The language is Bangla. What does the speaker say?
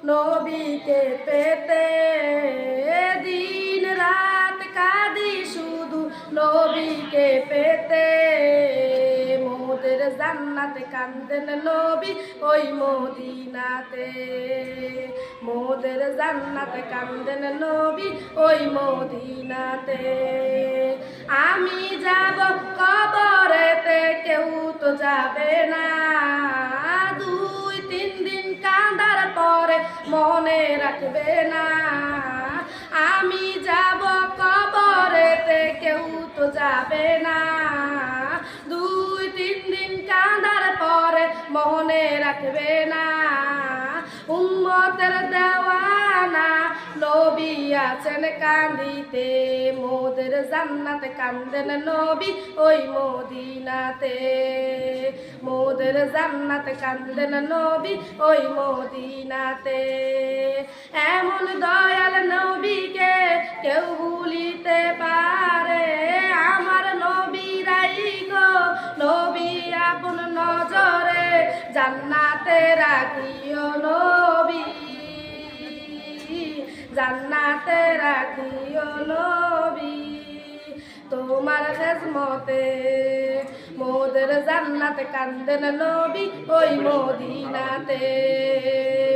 নবীকে পেতে দিন রাত কাঁদি শুধু নবীকে পেতে মোদের জান্নাতে কান্দেন নবী ওই মদিনাতে মোদের জান্নাতে কান্দেন নবী ওই মদিনাতে আমি যাব কবরেতে কেউ তো যাবে না দুই তিন দিন কাঁদার পরে মনে রাখবে না আমি যাব কবরেতে কেউ তো যাবে না দুই তিন দিন কাঁদার পরে মনে রাখবে না উম্মতের দেওয়ানা নবী আছেন কান্দিতে মোদের জান্নাতে কান্দেন নবী ওই মদিনাতে মোদের জান্নাতে কান্দেন নবী ওই মদিনাতে এমন দয়াল নবীকে কেউ ভুলিতে পারে আমার নবীরাই গো নবী আপন নজরে জান্নাতে রাখিও নবী জান্নাতে রাখিও নবী তোমার খেজমতে মোদের জান্নাতে কান্দেন নবী ওই মদিনাতে।